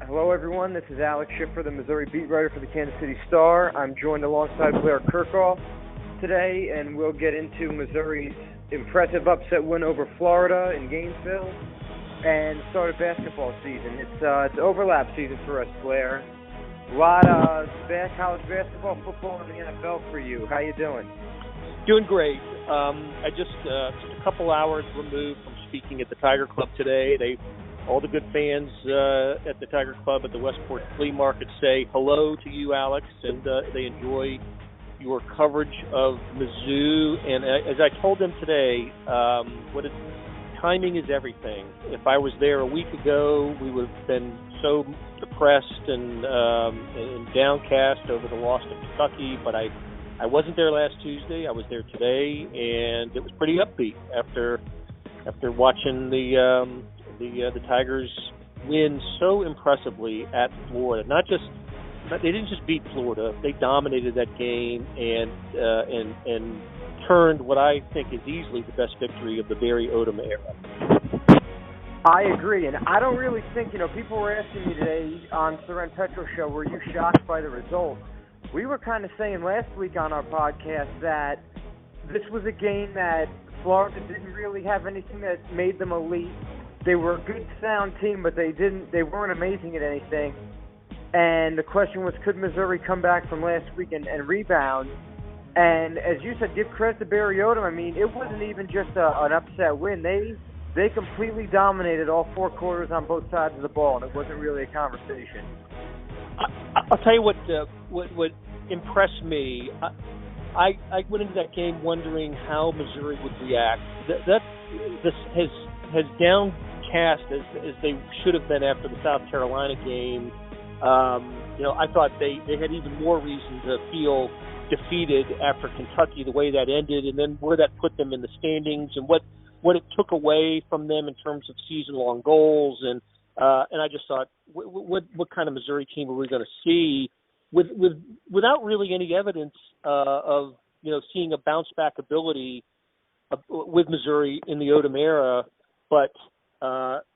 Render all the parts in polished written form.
Hello, everyone. This is Alex Schiffer, the Missouri beat writer for the Kansas City Star. I'm joined alongside Blair Kerkhoff today, and we'll get into Missouri's impressive upset win over Florida in Gainesville and start of basketball season. It's overlap season for us, Blair. A lot of college basketball, football, and the NFL for you. How you doing? Doing great. I just a couple hours removed from speaking at the Tiger Club today. All the good fans at the Tiger Club at the Westport Flea Market say hello to you, Alex, and they enjoy your coverage of Mizzou. And as I told them today, timing is everything. If I was there a week ago, we would have been so depressed and downcast over the loss to Kentucky, but I wasn't there last Tuesday. I was there today, and it was pretty upbeat after watching the Tigers win so impressively at Florida. They didn't just beat Florida; they dominated that game and turned what I think is easily the best victory of the Barry Odom era. I agree, and I don't really think, people were asking me today on Soren Petro's show, were you shocked by the result? We were kind of saying last week on our podcast that this was a game that Florida didn't really have anything that made them elite. They were a good, sound team, but they weren't amazing at anything. And the question was, could Missouri come back from last week and rebound? And as you said, give credit to Barry Odom. I mean, it wasn't even just an upset win. They completely dominated all four quarters on both sides of the ball, and it wasn't really a conversation. I'll tell you what impressed me. I went into that game wondering how Missouri would react. This has downcast as they should have been after the South Carolina game. I thought they had even more reason to feel defeated after Kentucky, the way that ended, and then where that put them in the standings and what it took away from them in terms of season-long goals. And I just thought, what kind of Missouri team are we going to see without really any evidence of seeing a bounce-back ability with Missouri in the Odom era, but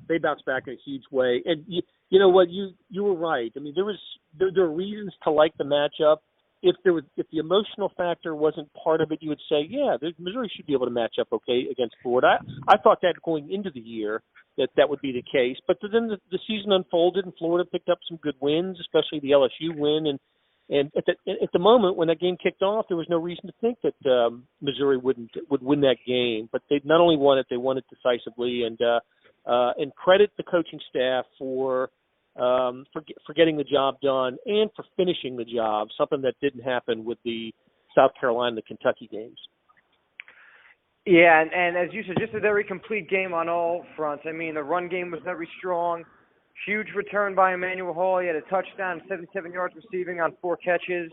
they bounced back in a huge way. And you know what, you were right. I mean, there are reasons to like the matchup. If the emotional factor wasn't part of it, you would say, yeah, Missouri should be able to match up okay against Florida. I thought that going into the year that would be the case. But then the season unfolded, and Florida picked up some good wins, especially the LSU win. And at the moment when that game kicked off, there was no reason to think that Missouri would win that game. But they not only won it, they won it decisively. And credit the coaching staff for getting the job done and for finishing the job, something that didn't happen with the South Carolina, the Kentucky games. Yeah, and as you said, just a very complete game on all fronts. I mean, the run game was very strong. Huge return by Emmanuel Hall. He had a touchdown, 77 yards receiving on 4 catches.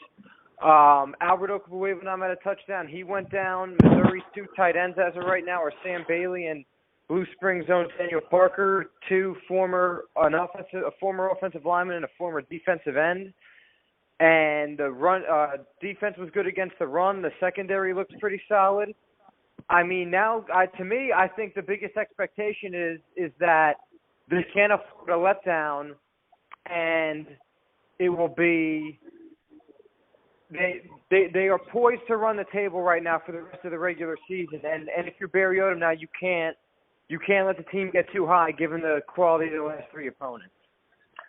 Albert Okabuevinam had a touchdown. He went down. Missouri's 2 tight ends as of right now are Sam Bailey and Blue Springs' own Daniel Parker, 2 a former offensive lineman and a former defensive end. And the run defense was good against the run. The secondary looks pretty solid. I mean, now to me, I think the biggest expectation is that they can't afford a letdown, and it will be they are poised to run the table right now for the rest of the regular season. And if you're Barry Odom now, you can't let the team get too high given the quality of the last 3 opponents.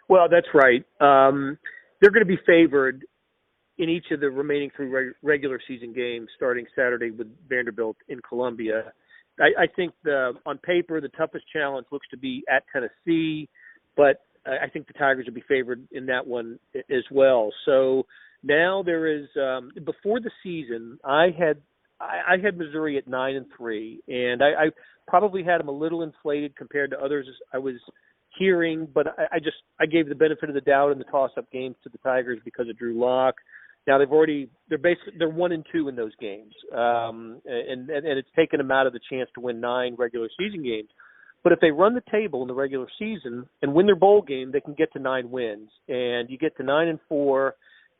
Well, that's right. They're going to be favored in each of the remaining 3 regular season games starting Saturday with Vanderbilt in Columbia. I think on paper the toughest challenge looks to be at Tennessee, but I think the Tigers will be favored in that one as well. So now there is before the season, I had Missouri at 9-3, and I probably had them a little inflated compared to others I was hearing, but I gave the benefit of the doubt in the toss-up games to the Tigers because of Drew Lock. Now they're 1-2 in those games, and it's taken them out of the chance to win 9 regular season games. But if they run the table in the regular season and win their bowl game, they can get to 9 wins, and you get to 9-4.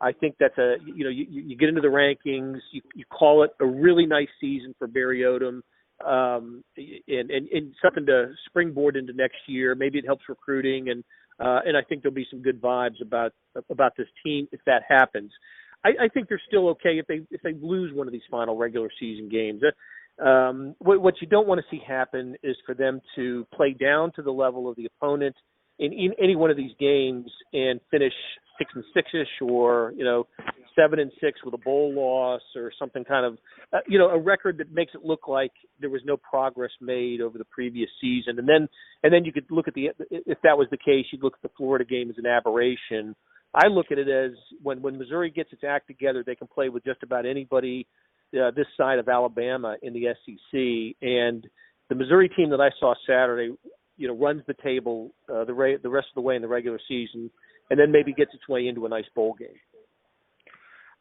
I think that's you get into the rankings. You call it a really nice season for Barry Odom, and something to springboard into next year. Maybe it helps recruiting, and and I think there'll be some good vibes about this team if that happens. I think they're still okay if they lose one of these final regular season games. What you don't want to see happen is for them to play down to the level of the opponent in any one of these games and finish 6-6ish or 7-6 with a bowl loss or something kind of a record that makes it look like there was no progress made over the previous season. And then you could look at if that was the case, you'd look at the Florida game as an aberration. I look at it as when Missouri gets its act together, they can play with just about anybody this side of Alabama in the SEC. And the Missouri team that I saw Saturday, runs the table the rest of the way in the regular season, and then maybe gets its way into a nice bowl game.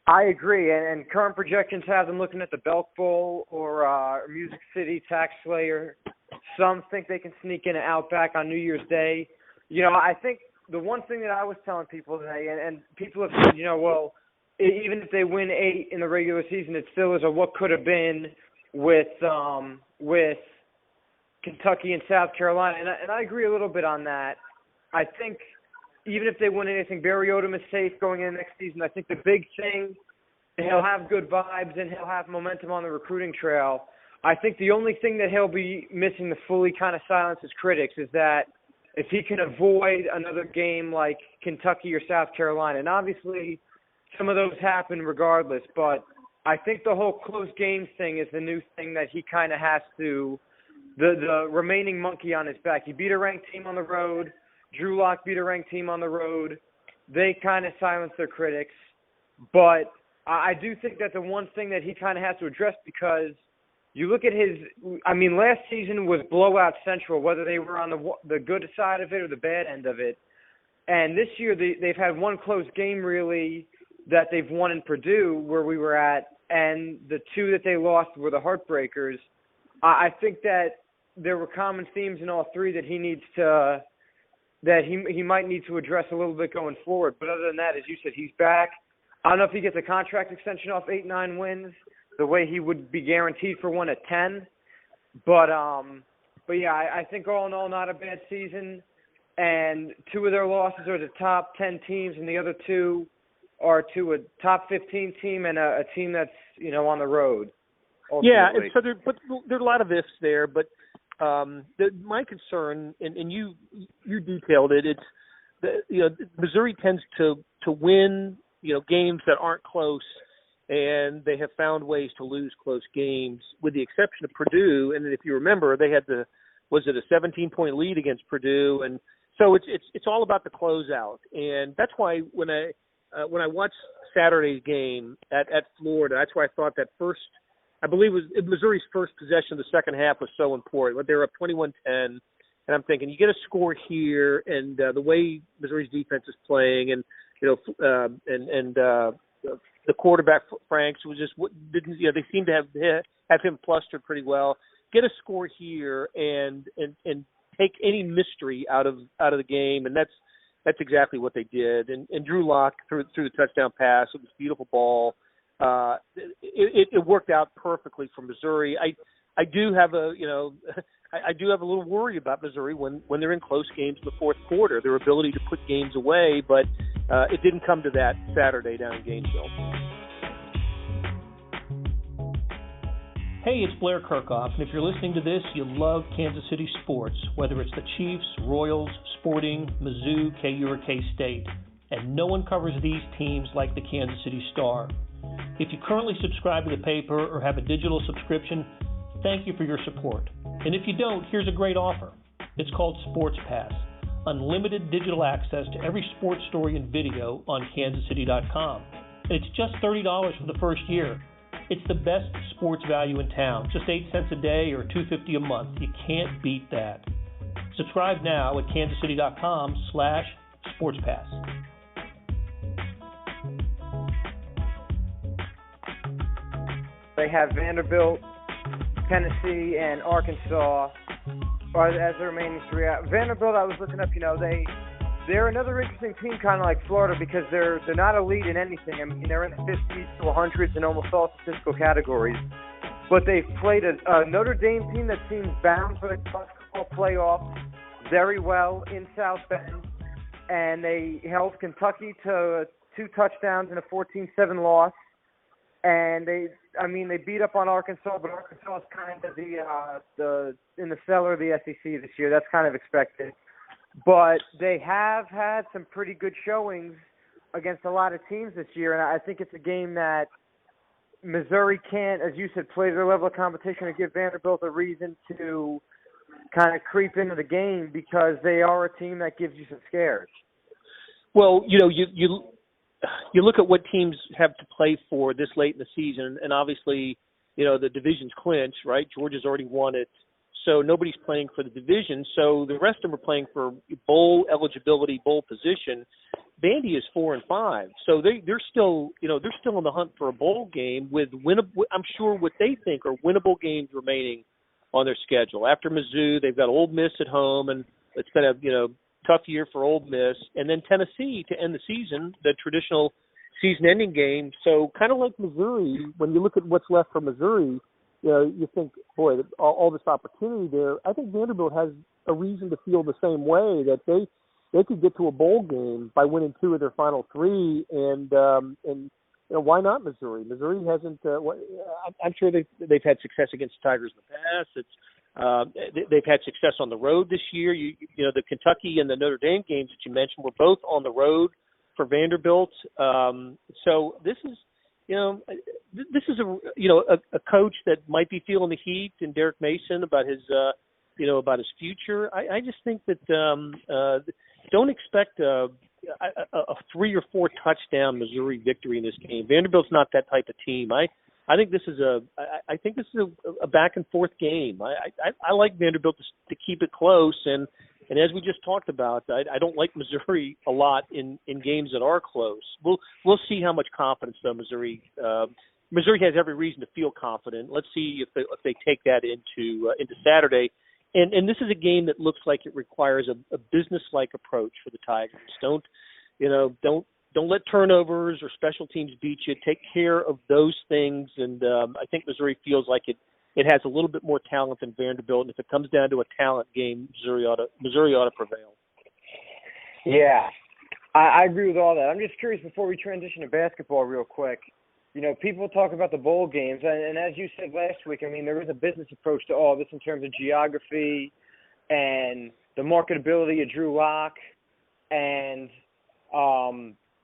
I agree, and current projections have them looking at the Belk Bowl or Music City, Tax Slayer. Some think they can sneak in an Outback on New Year's Day. I think the one thing that I was telling people today, and people have said, even if they win 8 in the regular season, it still is a what could have been with Kentucky and South Carolina, and I agree a little bit on that. I think even if they win anything, Barry Odom is safe going in next season. I think the big thing, he'll have good vibes and he'll have momentum on the recruiting trail. I think the only thing that he'll be missing to fully kind of silence his critics is that if he can avoid another game like Kentucky or South Carolina, and obviously some of those happen regardless, but I think the whole close games thing is the new thing that he kind of has to, the remaining monkey on his back. He beat a ranked team on the road. Drew Lock beat a ranked team on the road. They kind of silenced their critics. But I do think that's the one thing that he kind of has to address, because you look at last season was blowout central, whether they were on the good side of it or the bad end of it. And this year they've had one close game really that they've won in Purdue where we were at, and the 2 that they lost were the heartbreakers. I think that there were common themes in all 3 that he needs to – that he might need to address a little bit going forward. But other than that, as you said, he's back. I don't know if he gets a contract extension off 8-9 wins, the way he would be guaranteed for one at 10. But yeah, I think all in all, not a bad season. And 2 of their losses are to top 10 teams, and the other 2 are to a top 15 team and a team that's, on the road. Ultimately. Yeah, and so there are a lot of ifs there, but my concern, and you detailed it, it's Missouri tends to win games that aren't close, and they have found ways to lose close games, with the exception of Purdue. And if you remember, they had a 17-point lead against Purdue, and so it's all about the closeout. And that's why when I watched Saturday's game at Florida, that's why I thought that first, I believe it was Missouri's first possession of the second half was so important. They were up 21-10, and I'm thinking you get a score here, and the way Missouri's defense is playing, and the quarterback Franks was just didn't they seem to have him flustered pretty well. Get a score here and take any mystery out of the game, and that's exactly what they did. And Drew Lock threw the touchdown pass. It was a beautiful ball. It worked out perfectly for Missouri. I do have a little worry about Missouri when they're in close games in the fourth quarter, their ability to put games away, but it didn't come to that Saturday down in Gainesville. Hey, it's Blair Kerkhoff, and if you're listening to this, you love Kansas City sports, whether it's the Chiefs, Royals, Sporting, Mizzou, KU, or K-State, and no one covers these teams like the Kansas City Star. If you currently subscribe to the paper or have a digital subscription, thank you for your support. And if you don't, here's a great offer. It's called Sports Pass, unlimited digital access to every sports story and video on kansascity.com. And it's just $30 for the first year. It's the best sports value in town, just 8 cents a day or $2.50 a month. You can't beat that. Subscribe now at kansascity.com/sportspass. They have Vanderbilt, Tennessee, and Arkansas as the remaining 3 out. Vanderbilt, I was looking up, they're another interesting team, kind of like Florida, because they're not elite in anything. I mean, they're in the 50s to 100s in almost all statistical categories. But they've played a Notre Dame team that seems bound for the basketball playoffs very well in South Bend. and they held Kentucky to 2 touchdowns in a 14-7 loss. And they beat up on Arkansas, but Arkansas is kind of the in the cellar of the SEC this year. That's kind of expected. But they have had some pretty good showings against a lot of teams this year, and I think it's a game that Missouri can't, as you said, play their level of competition and give Vanderbilt a reason to kind of creep into the game, because they are a team that gives you some scares. Well, you look at what teams have to play for this late in the season, and obviously, the division's clinched, right? Georgia's already won it, so nobody's playing for the division. So the rest of them are playing for bowl eligibility, bowl position. Vandy is 4-5, so they're still in the hunt for a bowl game with I'm sure what they think are winnable games remaining on their schedule. After Mizzou, they've got Ole Miss at home, and it's been a tough year for Ole Miss, and then Tennessee to end the season, the traditional season-ending game. So kind of like Missouri, when you look at what's left for Missouri, you think, boy, all this opportunity there. I think Vanderbilt has a reason to feel the same way, that they could get to a bowl game by winning 2 of their final 3, and why not Missouri? Missouri hasn't. I'm sure they've had success against the Tigers in the past. They've had success on the road this year. The Kentucky and the Notre Dame games that you mentioned were both on the road for Vanderbilt. So this is a coach that might be feeling the heat, and Derek Mason about his future. I just think that don't expect a 3 or 4 touchdown Missouri victory in this game. Vanderbilt's not that type of team. I think this is a back and forth game. I like Vanderbilt to keep it close, and as we just talked about, I don't like Missouri a lot in games that are close. We'll see how much confidence though Missouri has every reason to feel confident. Let's see if they take that into Saturday. And this is a game that looks like it requires a business-like approach for the Tigers. Don't let turnovers or special teams beat you. Take care of those things, and I think Missouri feels like it has a little bit more talent than Vanderbilt. And if it comes down to a talent game, Missouri ought to prevail. Yeah, I agree with all that. I'm just curious, before we transition to basketball real quick, people talk about the bowl games, and as you said last week, there is a business approach to all this in terms of geography and the marketability of Drew Lock and,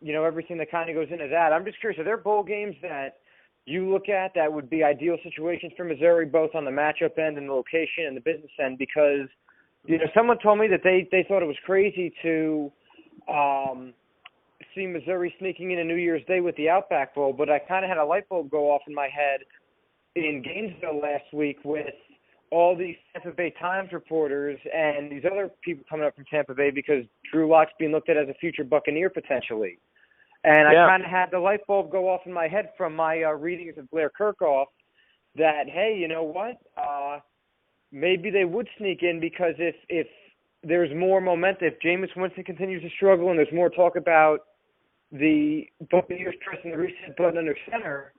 everything that kind of goes into that. I'm just curious, are there bowl games that you look at that would be ideal situations for Missouri, both on the matchup end and the location and the business end? Because, someone told me that they thought it was crazy to see Missouri sneaking in a New Year's Day with the Outback Bowl, but I kind of had a light bulb go off in my head in Gainesville last week with all these Tampa Bay Times reporters and these other people coming up from Tampa Bay because Drew Lock's being looked at as a future Buccaneer potentially. And I kind of had the light bulb go off in my head from my readings of Blair Kerkhoff that, hey, you know what? Maybe they would sneak in, because if there's more momentum, if Jameis Winston continues to struggle and there's more talk about the Buccaneers pressing the reset button under center,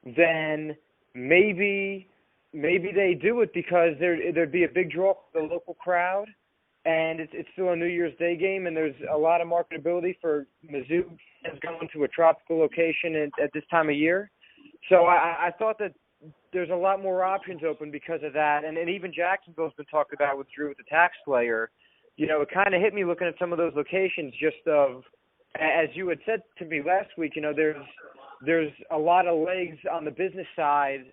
then maybe they do it, because there'd be a big draw for the local crowd, and it's still a New Year's Day game, and there's a lot of marketability for Mizzou fans going to a tropical location at this time of year. So I thought that there's a lot more options open because of that, and even Jacksonville's been talked about with Drew with the tax player. It kind of hit me looking at some of those locations, just of, as you had said to me last week, there's a lot of legs on the business side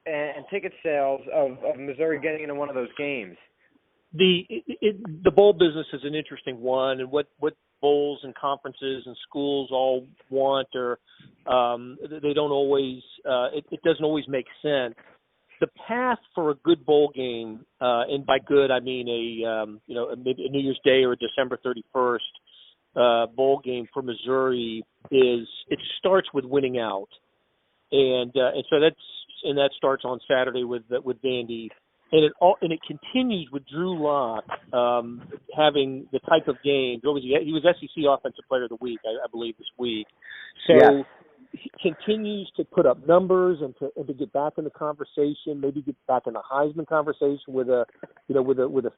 and ticket sales of Missouri getting into one of those games. The bowl business is an interesting one, and what bowls and conferences and schools all want, or they don't always. It doesn't always make sense. The path for a good bowl game, and by good I mean maybe a New Year's Day or a December 31st bowl game for Missouri, it starts with winning out, and so that starts on Saturday with Vandy. And it continues with Drew Lock having the type of game. He was SEC Offensive Player of the Week, I believe, this week. So he continues to put up numbers and to get back in the conversation, maybe get back in the Heisman conversation with a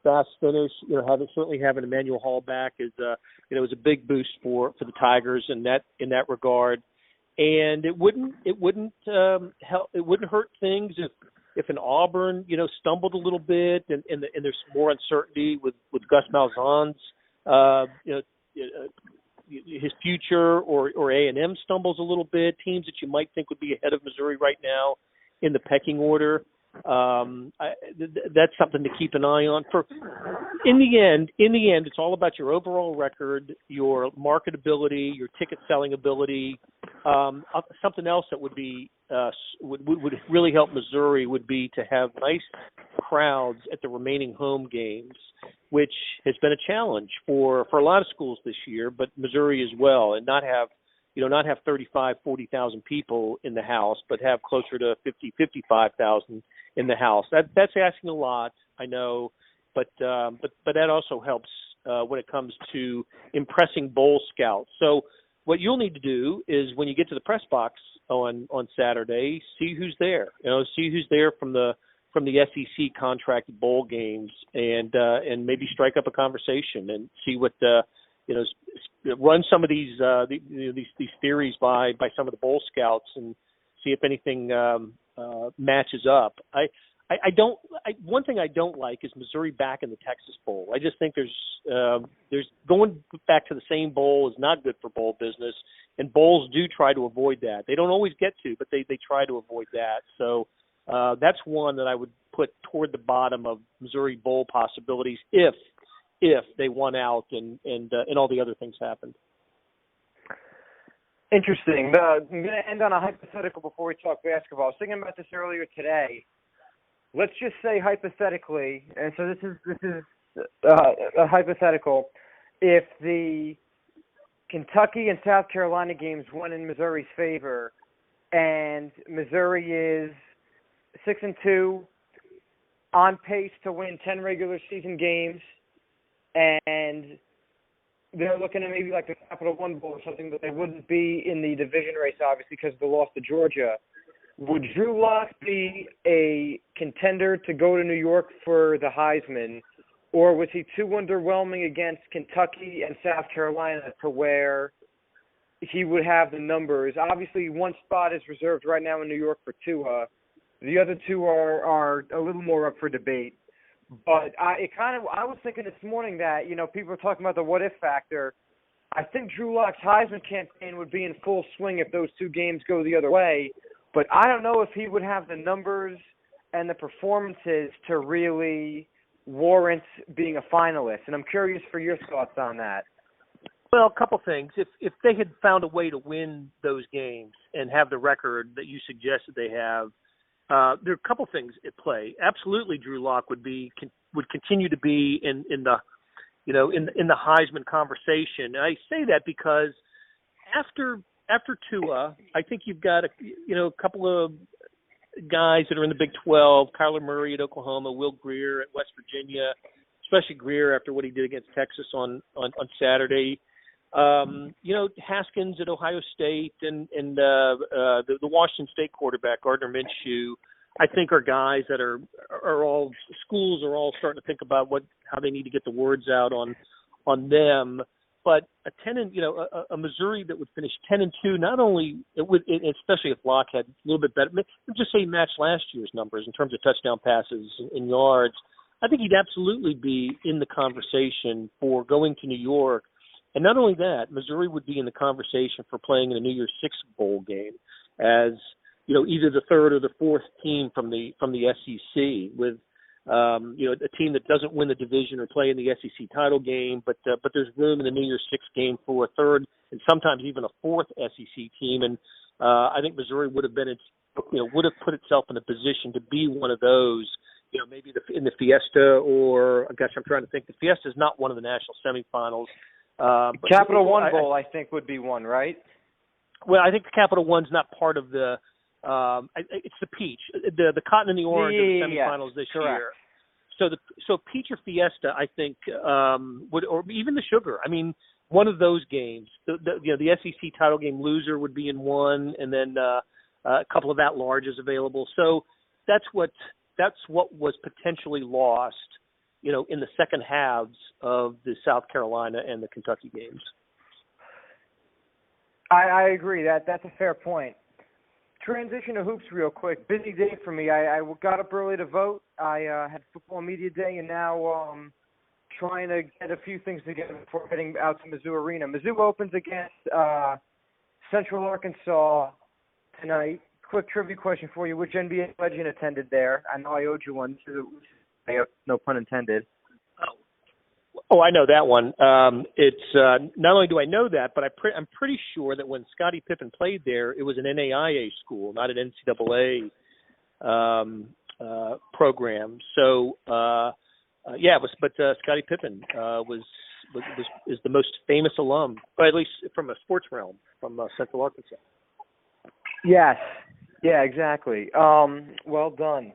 fast finish. Having Emmanuel Hall back is a big boost for the Tigers in that regard. And it wouldn't help. It wouldn't hurt things if an Auburn stumbled a little bit and there's more uncertainty with Gus Malzahn's his future, or A&M stumbles a little bit. Teams that you might think would be ahead of Missouri right now in the pecking order. That's something to keep an eye on. In the end, it's all about your overall record, your marketability, your ticket selling ability. Something else that would be would really help Missouri would be to have nice crowds at the remaining home games, which has been a challenge for a lot of schools this year, but Missouri as well, and not have 40,000 people in the house, but have closer to 55,000 in the house. That's asking a lot, I know, but that also helps when it comes to impressing bowl scouts. So what you'll need to do is when you get to the press box on Saturday, see who's there. See who's there from the SEC contracted bowl games, and maybe strike up a conversation and see what run some of these theories by some of the bowl scouts and see if anything matches up. One thing I don't like is Missouri back in the Texas Bowl. I just think there's going back to the same bowl is not good for bowl business, and bowls do try to avoid that. They don't always get to, but they try to avoid that. So that's one that I would put toward the bottom of Missouri bowl possibilities if they won out and all the other things happened. Interesting. I'm going to end on a hypothetical before we talk basketball. I was thinking about this earlier today. Let's just say hypothetically, and so this is a hypothetical. If the Kentucky and South Carolina games went in Missouri's favor, and Missouri is 6-2, on pace to win 10 regular season games, and they're looking at maybe like the Capital One Bowl or something, but they wouldn't be in the division race, obviously, because of the loss to Georgia. Would Drew Lock be a contender to go to New York for the Heisman, or was he too underwhelming against Kentucky and South Carolina to where he would have the numbers? Obviously, one spot is reserved right now in New York for Tua. The other two are a little more up for debate. But I was thinking this morning that, people are talking about the what-if factor. I think Drew Lock's Heisman campaign would be in full swing if those two games go the other way. But I don't know if he would have the numbers and the performances to really warrant being a finalist. And I'm curious for your thoughts on that. Well, a couple things. If they had found a way to win those games and have the record that you suggested they have, there are a couple things at play. Absolutely, Drew Lock would continue to be in the Heisman conversation. And I say that because after Tua, I think you've got a couple of guys that are in the Big 12, Kyler Murray at Oklahoma, Will Grier at West Virginia, especially Grier after what he did against Texas on Saturday. Haskins at Ohio State and the Washington State quarterback, Gardner Minshew, I think are guys that are all schools are all starting to think about how they need to get the words out on them. But a Missouri that would finish 10-2, not only it would, especially if Locke had a little bit better, just say match last year's numbers in terms of touchdown passes and yards. I think he'd absolutely be in the conversation for going to New York. And not only that, Missouri would be in the conversation for playing in a New Year's Six bowl game as, either the third or the fourth team from the SEC with, a team that doesn't win the division or play in the SEC title game, but there's room in the New Year's Six game for a third and sometimes even a fourth SEC team. And I think Missouri would have put itself in a position to be one of those. Maybe in the Fiesta, or I'm trying to think. The Fiesta is not one of the national semifinals. Capital One Bowl, I think, would be one, right? Well, I think the Capital One's not part of the. It's the Peach, the Cotton and the Orange of the semifinals this correct. year. So Peach or Fiesta, I think, would, or even the Sugar. I mean, one of those games. The SEC title game loser would be in one, and then a couple of at-larges available. So that's what was potentially lost, in the second halves of the South Carolina and the Kentucky games. I agree. That's a fair point. Transition to hoops real quick. Busy day for me. I got up early to vote. I had football media day, and now trying to get a few things together before heading out to Mizzou Arena. Mizzou opens against Central Arkansas tonight. Quick trivia question for you. Which NBA legend attended there? I know I owed you one, no pun intended. Oh, I know that one. It's not only do I know that, but I'm pretty sure that when Scottie Pippen played there, it was an NAIA school, not an NCAA program. So it was. But Scottie Pippen is the most famous alum, or at least from a sports realm, from Central Arkansas. Yes. Yeah. Exactly. Well done.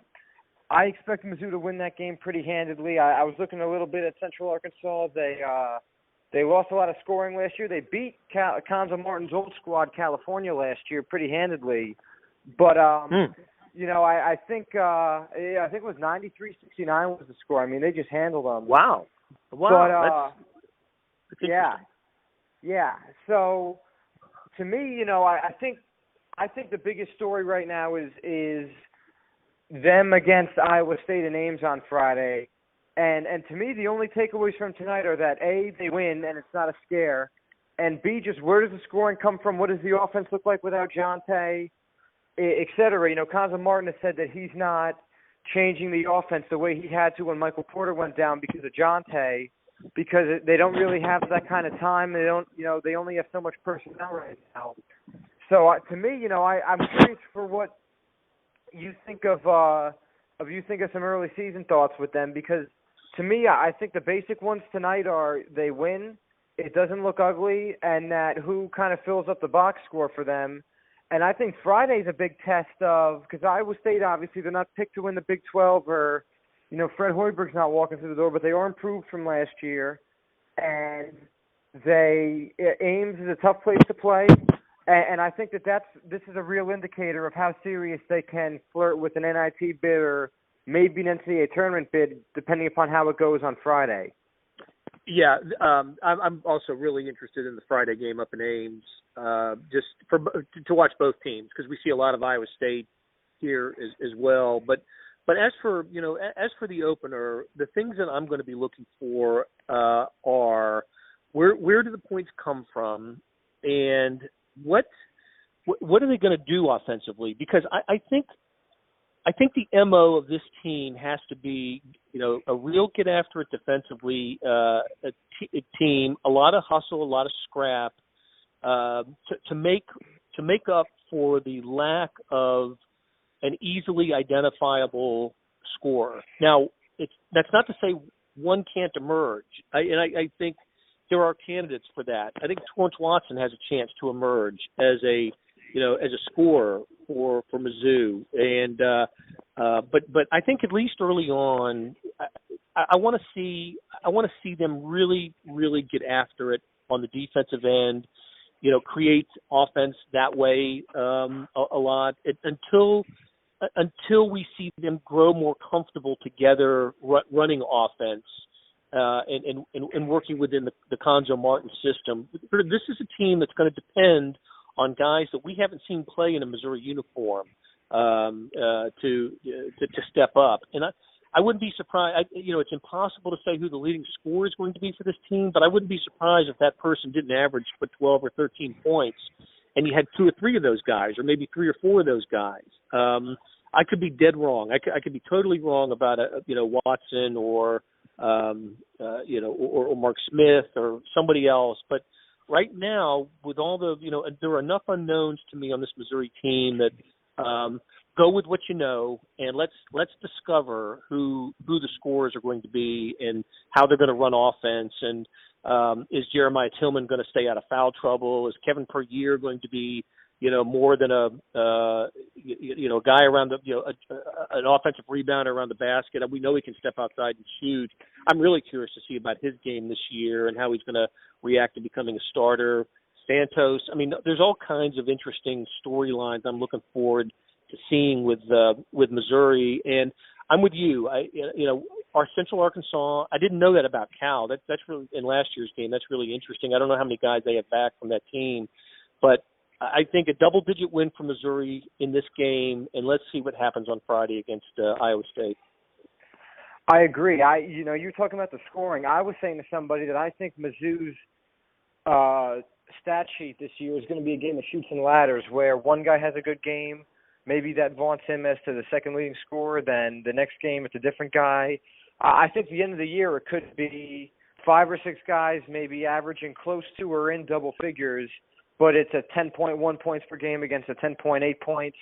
I expect Mizzou to win that game pretty handedly. I was looking a little bit at Central Arkansas. They lost a lot of scoring last year. They beat Conzo Martin's old squad, California, last year pretty handedly. But I think it was 93-69 was the score. I mean, they just handled them. Wow. But, that's yeah. So to me, I think the biggest story right now is them against Iowa State in Ames on Friday. And to me, the only takeaways from tonight are that, A, they win and it's not a scare, and B, just where does the scoring come from? What does the offense look like without Jonte, et cetera? Conzo Martin has said that he's not changing the offense the way he had to when Michael Porter went down because of Jonte, because they don't really have that kind of time. They don't, they only have so much personnel right now. So to me, I'm curious for what you think of some early season thoughts with them, because to me, I think the basic ones tonight are they win, it doesn't look ugly, and that who kind of fills up the box score for them. And I think Friday's a big test of, because Iowa State, obviously, they're not picked to win the Big 12, or, Fred Hoiberg's not walking through the door, but they are improved from last year. And Ames is a tough place to play. And I think this is a real indicator of how serious they can flirt with an NIT bid or maybe an NCAA tournament bid, depending upon how it goes on Friday. Yeah, I'm also really interested in the Friday game up in Ames, just to watch both teams, because we see a lot of Iowa State here as well. But as for the opener, the things that I'm going to be looking for are where do the points come from, and what are they going to do offensively? Because I think the MO of this team has to be, a real get after it defensively, a team, a lot of hustle, a lot of scrap, to make up for the lack of an easily identifiable scorer. Now, that's not to say one can't emerge. I think there are candidates for that. I think Torrance Watson has a chance to emerge as a scorer for Mizzou, and but I think at least early on, I want to see them really get after it on the defensive end. Create offense that way a lot until we see them grow more comfortable together running offense. And working within the Conzo Martin system. This is a team that's going to depend on guys that we haven't seen play in a Missouri uniform to step up. And I wouldn't be surprised. It's impossible to say who the leading scorer is going to be for this team, but I wouldn't be surprised if that person didn't average 12 or 13 points, and you had 2 or 3 of those guys, or maybe 3 or 4 of those guys. I could be dead wrong. I could be totally wrong about Watson or Mark Smith or somebody else. But right now, with all the, there are enough unknowns to me on this Missouri team that go with what you know, and let's discover who the scorers are going to be and how they're going to run offense. And is Jeremiah Tillman going to stay out of foul trouble? Is Kevin Puryear going to be more than a guy around the, an offensive rebounder around the basket? We know he can step outside and shoot. I'm really curious to see about his game this year and how he's going to react to becoming a starter. Santos, I mean, there's all kinds of interesting storylines I'm looking forward to seeing with Missouri. And I'm with you. Our Central Arkansas, I didn't know that about Cal. That's really, in last year's game, that's really interesting. I don't know how many guys they have back from that team, but I think a double-digit win for Missouri in this game, and let's see what happens on Friday against Iowa State. I agree. You're talking about the scoring. I was saying to somebody that I think Mizzou's stat sheet this year is going to be a game of chutes and ladders, where one guy has a good game, maybe that vaunts him as to the second leading scorer, then the next game it's a different guy. I think at the end of the year it could be 5 or 6 guys maybe averaging close to or in double figures, but it's a 10.1 points per game against a 10.8 points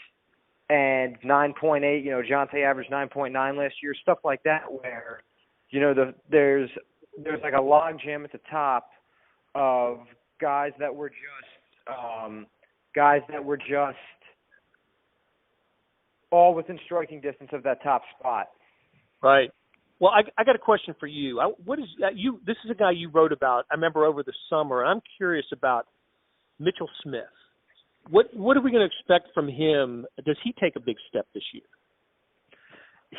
and 9.8. Jonte averaged 9.9 last year, stuff like that, where, there's like a log jam at the top of guys that were just all within striking distance of that top spot. Right. Well, I got a question for you. This is a guy you wrote about, I remember, over the summer. I'm curious about Mitchell Smith. What are we going to expect from him? Does he take a big step this year?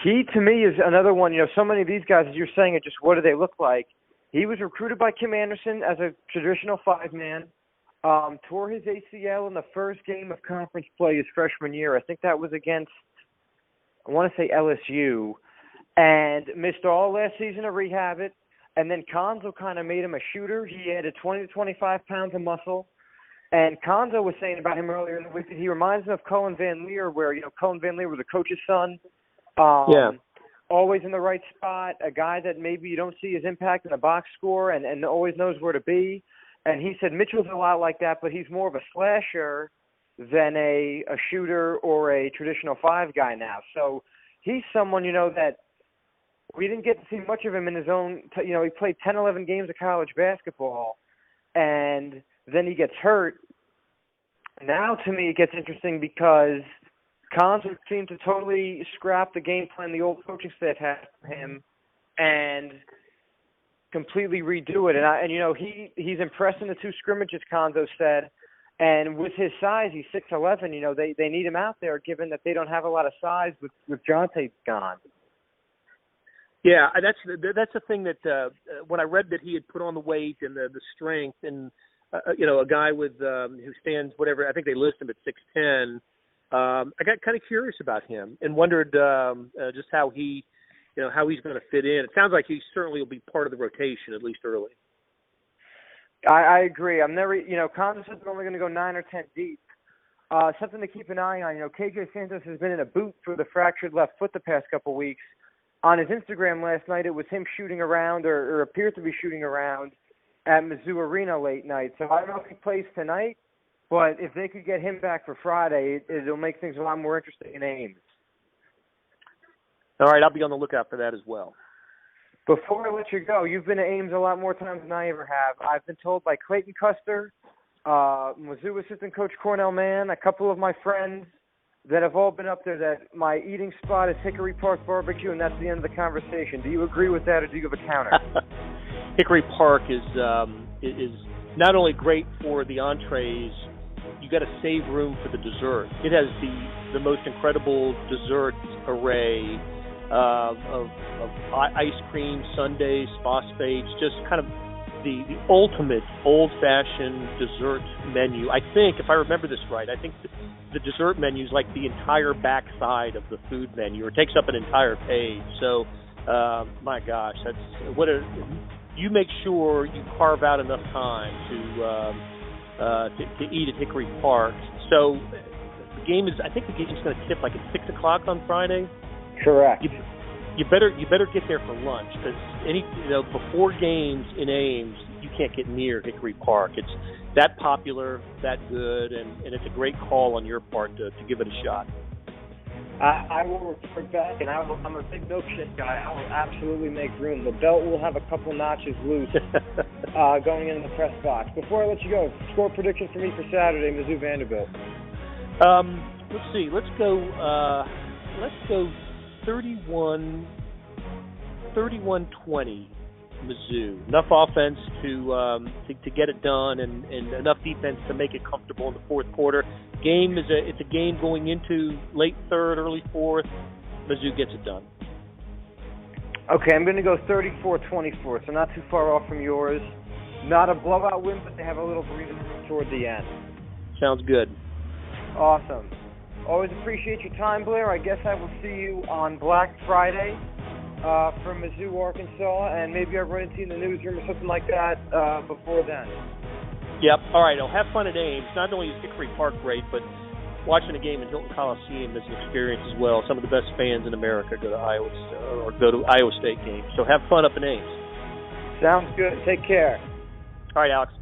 He, to me, is another one. So many of these guys, as you're saying, just what do they look like? He was recruited by Kim Anderson as a traditional 5-man, tore his ACL in the first game of conference play his freshman year. I think that was against, I want to say LSU, and missed all last season to rehab it. And then Konzo kind of made him a shooter. He added 20 to 25 pounds of muscle. And Konzo was saying about him earlier in the week that he reminds him of Cullen Van Leer, where, Cullen Van Leer was a coach's son. Always in the right spot, a guy that maybe you don't see his impact in the box score and always knows where to be. And he said Mitchell's a lot like that, but he's more of a slasher than a shooter or a traditional 5 guy now. So he's someone, that we didn't get to see much of him in his own he played 10, 11 games of college basketball, and then he gets hurt. Now, to me, it gets interesting because Konzo seemed to totally scrap the game plan the old coaching staff had for him and completely redo it. And he's impressed in the 2 scrimmages, Konzo said. And with his size, he's 6'11", they need him out there, given that they don't have a lot of size with Jonte gone. Yeah, that's the thing that when I read that he had put on the weight and the strength, and a guy with who stands whatever, I think they list him at 6'10". I got kind of curious about him and wondered just how he's going to fit in. It sounds like he certainly will be part of the rotation, at least early. I agree. I'm never, Konzo said they're only going to go 9 or 10 deep. Something to keep an eye on. KJ Santos has been in a boot for the fractured left foot the past couple of weeks. On his Instagram last night, it was him shooting around or appeared to be shooting around at Mizzou Arena late night. So I don't know if he plays tonight, but if they could get him back for Friday, it'll make things a lot more interesting in Ames. All right, I'll be on the lookout for that as well. Before I let you go, you've been to Ames a lot more times than I ever have. I've been told by Clayton Custer, Mizzou assistant coach Cornell Mann, a couple of my friends that have all been up there, that my eating spot is Hickory Park Barbecue, and that's the end of the conversation. Do you agree with that, or do you have a counter? Hickory Park is not only great for the entrees, you got to save room for the dessert. It has the most incredible dessert array of ice cream, sundaes, phosphates, just kind of the ultimate old-fashioned dessert menu. I think, if I remember this right, I think the dessert menu is like the entire backside of the food menu, or takes up an entire page. So, my gosh, you make sure you carve out enough time to eat at Hickory Park. So, I think the game is going to tip like at 6 o'clock on Friday. Correct. You better get there for lunch, because before games in Ames, you can't get near Hickory Park. It's that popular, that good, and it's a great call on your part to give it a shot. I will report back, and I'm a big milkshake guy. I will absolutely make room. The belt will have a couple notches loose going into the press box. Before I let you go, score prediction for me for Saturday, Mizzou Vanderbilt. Let's see. Let's go 31-20 Mizzou. Enough offense to get it done, and enough defense to make it comfortable in the fourth quarter. It's a game going into late third, early fourth. Mizzou gets it done. Okay, I'm going to go 34-24, so not too far off from yours. Not a blowout win, but they have a little breathing room toward the end. Sounds good. Awesome. Always appreciate your time, Blair. I guess I will see you on Black Friday from Mizzou, Arkansas, and maybe I'll run into you in the newsroom or something like that before then. Yep. All right. I'll have fun at Ames. Not only is Hickory Park great, but watching a game in Hilton Coliseum is an experience as well. Some of the best fans in America go to Iowa State games. So have fun up in Ames. Sounds good. Take care. All right, Alex.